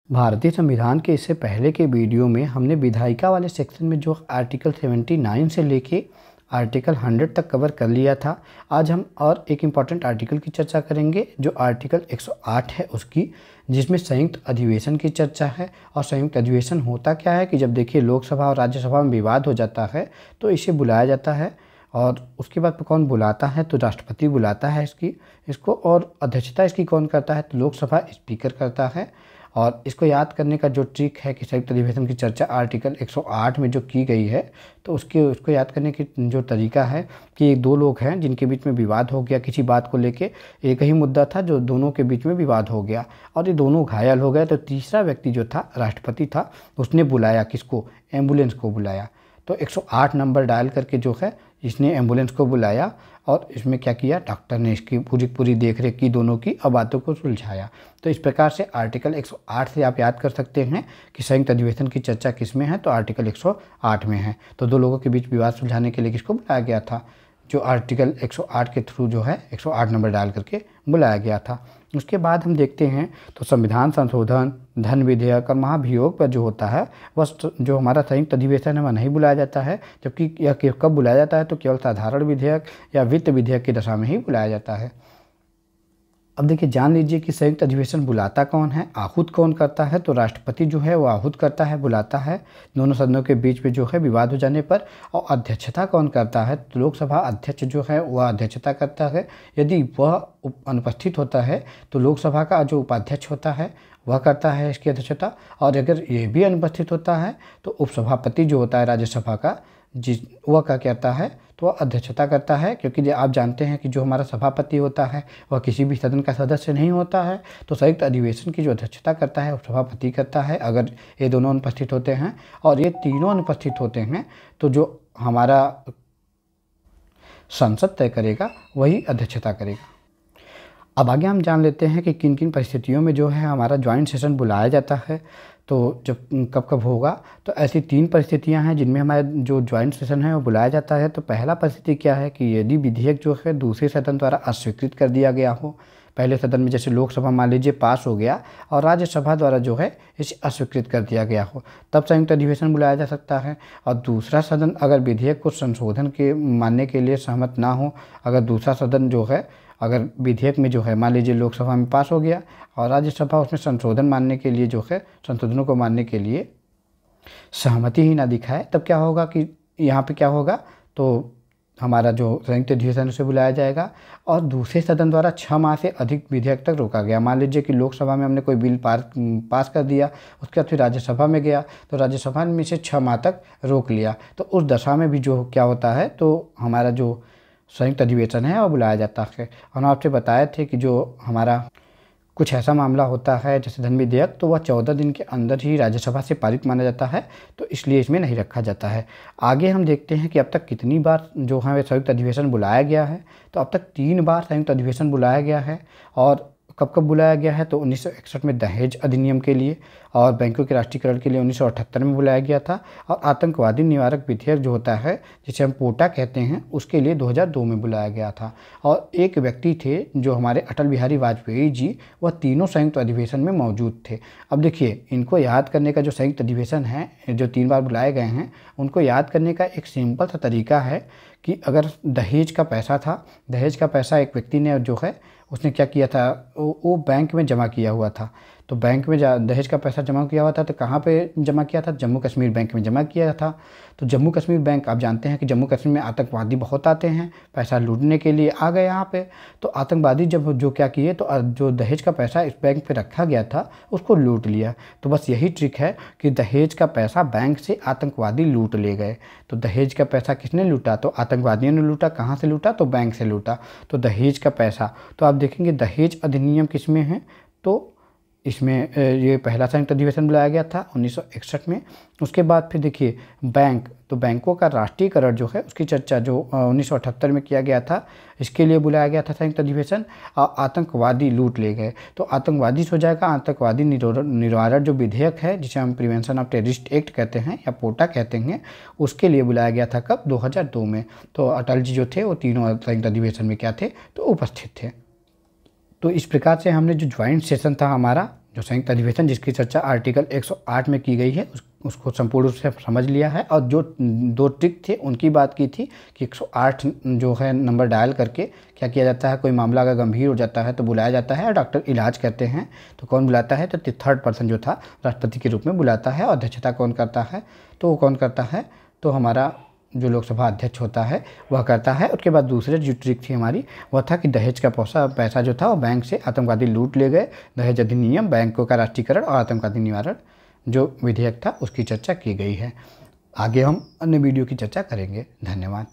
भारतीय संविधान के इससे पहले के वीडियो में हमने विधायिका वाले सेक्शन में जो आर्टिकल 79 से लेके आर्टिकल 100 तक कवर कर लिया था। आज हम और एक इम्पॉर्टेंट आर्टिकल की चर्चा करेंगे जो आर्टिकल 108 है उसकी, जिसमें संयुक्त अधिवेशन की चर्चा है। और संयुक्त अधिवेशन होता क्या है कि जब देखिए लोकसभा और राज्यसभा में विवाद हो जाता है तो इसे बुलाया जाता है, और उसके बाद कौन बुलाता है तो राष्ट्रपति बुलाता है इसको, और अध्यक्षता इसकी कौन करता है तो लोकसभा स्पीकर करता है। और इसको याद करने का जो ट्रिक है कि संयुक्त अधिवेशन की चर्चा आर्टिकल 108 में जो की गई है, तो उसको याद करने की जो तरीका है कि दो लोग हैं जिनके बीच में विवाद हो गया किसी बात को लेके, एक ही मुद्दा था जो दोनों के बीच में विवाद हो गया और ये दोनों घायल हो गए, तो तीसरा व्यक्ति जो था राष्ट्रपति था, उसने बुलाया किसको, एम्बुलेंस को बुलाया। तो 108 नंबर डायल करके जो है इसने एम्बुलेंस को बुलाया और इसमें क्या किया, डॉक्टर ने इसकी पूरी देख रेख की दोनों की, और बातों को सुलझाया। तो इस प्रकार से आर्टिकल 108 से आप याद कर सकते हैं कि संयुक्त अधिवेशन की चर्चा किस में है, तो आर्टिकल 108 में है। तो दो लोगों के बीच विवाद सुलझाने के लिए किसको बुलाया गया था, जो आर्टिकल 108 के थ्रू जो है 108 नंबर डाल करके बुलाया गया था। उसके बाद हम देखते हैं तो संविधान संशोधन, धन विधेयक और महाभियोग पर जो होता है वह जो हमारा संयुक्त अधिवेशन है वह नहीं बुलाया जाता है, जबकि यह कब बुलाया जाता है तो केवल साधारण विधेयक या वित्त विधेयक की दशा में ही बुलाया जाता है। अब देखिए जान लीजिए कि संयुक्त अधिवेशन बुलाता कौन है, आहूत कौन करता है, तो राष्ट्रपति जो है वो आहूत करता है, बुलाता है दोनों सदनों के बीच में जो है विवाद हो जाने पर। और अध्यक्षता कौन करता है तो लोकसभा अध्यक्ष जो है वह अध्यक्षता करता है। यदि वह अनुपस्थित होता है तो लोकसभा का जो उपाध्यक्ष होता है वह करता है इसकी अध्यक्षता। और अगर ये भी अनुपस्थित होता है तो उपसभापति जो होता है राज्यसभा का वह क्या करता है तो वह अध्यक्षता करता है, क्योंकि आप जानते हैं कि जो हमारा सभापति होता है वह किसी भी सदन का सदस्य नहीं होता है। तो संयुक्त अधिवेशन की जो अध्यक्षता करता है उपसभापति करता है अगर ये दोनों अनुपस्थित होते हैं, और ये तीनों अनुपस्थित होते हैं तो जो हमारा संसद तय करेगा वही अध्यक्षता करेगा। अब आगे हम जान लेते हैं कि किन किन परिस्थितियों में जो है हमारा ज्वाइंट सेशन बुलाया जाता है, तो जब कब कब होगा। तो ऐसी 3 परिस्थितियां हैं जिनमें हमारा जो ज्वाइंट सेशन है वो बुलाया जाता है। तो पहला परिस्थिति क्या है कि यदि विधेयक जो है दूसरे सदन द्वारा अस्वीकृत कर दिया गया हो, पहले सदन में जैसे लोकसभा मान लीजिए पास हो गया और राज्यसभा द्वारा जो है इसे अस्वीकृत कर दिया गया हो, तब संयुक्त अधिवेशन बुलाया जा सकता है। और दूसरा सदन अगर विधेयक को संशोधन के मानने के लिए सहमत ना हो, अगर दूसरा सदन जो है अगर विधेयक में जो है मान लीजिए लोकसभा में पास हो गया और राज्यसभा उसमें संशोधन मानने के लिए जो है संशोधनों को मानने के लिए सहमति ही ना दिखाए, तब क्या होगा कि यहाँ पे क्या होगा तो हमारा जो संयुक्त अधिवेशन उसे बुलाया जाएगा। और दूसरे सदन द्वारा 6 माह से अधिक विधेयक तक रोका गया, मान लीजिए कि लोकसभा में हमने कोई बिल पास कर दिया, उसके बाद फिर राज्यसभा में गया तो राज्यसभा में इसे 6 माह तक रोक लिया, तो उस दशा में भी जो क्या होता है तो हमारा जो संयुक्त अधिवेशन है वो बुलाया जाता है। और हम आपसे बताए थे कि जो हमारा कुछ ऐसा मामला होता है जैसे धन विधेयक, तो वह 14 दिन के अंदर ही राज्यसभा से पारित माना जाता है, तो इसलिए इसमें नहीं रखा जाता है। आगे हम देखते हैं कि अब तक कितनी बार जो है संयुक्त अधिवेशन बुलाया गया है। तो अब तक 3 बार संयुक्त अधिवेशन बुलाया गया है। और कब कब बुलाया गया है तो 1961 में दहेज अधिनियम के लिए, और बैंकों के राष्ट्रीयकरण के लिए 1978 में बुलाया गया था, और आतंकवादी निवारक विधेयक जो होता है जिसे हम पोटा कहते हैं उसके लिए 2002 में बुलाया गया था। और एक व्यक्ति थे जो हमारे अटल बिहारी वाजपेयी जी, वह तीनों संयुक्त अधिवेशन में मौजूद थे। अब देखिए इनको याद करने का जो संयुक्त अधिवेशन है जो 3 बार बुलाए गए हैं, उनको याद करने का एक सिंपल सा तरीका है कि अगर दहेज का पैसा था, दहेज का पैसा एक व्यक्ति ने जो है उसने क्या किया था, वो बैंक में जमा किया हुआ था। तो बैंक में दहेज का पैसा जमा किया हुआ था तो कहाँ पे जमा किया था, जम्मू कश्मीर बैंक में जमा किया था। तो जम्मू कश्मीर बैंक, आप जानते हैं कि जम्मू कश्मीर में आतंकवादी बहुत आते हैं, पैसा लूटने के लिए आ गए यहाँ पे। तो आतंकवादी जब जो क्या किए तो जो दहेज का पैसा इस बैंक पे रखा गया था उसको लूट लिया। तो बस यही ट्रिक है कि दहेज का पैसा बैंक से आतंकवादी लूट ले गए। तो दहेज का पैसा किसने लूटा, तो आतंकवादियों ने लूटा। कहाँ से लूटा, तो बैंक से लूटा। तो दहेज का पैसा, तो आप देखेंगे दहेज अधिनियम किस में है, तो इसमें ये पहला संयुक्त अधिवेशन बुलाया गया था 1961 में। उसके बाद फिर देखिए बैंक, तो बैंकों का राष्ट्रीयकरण जो है उसकी चर्चा जो 1978 में किया गया था, इसके लिए बुलाया गया था संयुक्त अधिवेशन। आतंकवादी लूट ले गए, तो आतंकवादी हो जाएगा आतंकवादी निवारण जो विधेयक है जिसे हम प्रिवेंशन ऑफ टेररिस्ट एक्ट कहते हैं या पोटा कहते हैं, उसके लिए बुलाया गया था कब, 2002 में। तो अटल जी जो थे वो तीनों संयुक्त अधिवेशन में क्या थे तो उपस्थित थे। तो इस प्रकार से हमने जो ज्वाइंट सेशन था हमारा जो संयुक्त अधिवेशन जिसकी चर्चा आर्टिकल 108 में की गई है उसको संपूर्ण रूप से समझ लिया है। और जो 2 ट्रिक थे उनकी बात की थी कि 108 जो है नंबर डायल करके क्या किया जाता है, कोई मामला अगर गंभीर हो जाता है तो बुलाया जाता है और डॉक्टर इलाज करते हैं। तो कौन बुलाता है, तो थर्ड पर्सन जो था राष्ट्रपति के रूप में बुलाता है। और अध्यक्षता कौन करता है, तो वो कौन करता है, तो हमारा जो लोकसभा अध्यक्ष होता है वह करता है। उसके बाद दूसरे जो ट्रिक थी हमारी वह था कि दहेज का पैसा जो था वो बैंक से आतंकवादी लूट ले गए। दहेज अधिनियम, बैंकों का राष्ट्रीयकरण और आतंकवादी निवारण जो विधेयक था उसकी चर्चा की गई है। आगे हम अन्य वीडियो की चर्चा करेंगे। धन्यवाद।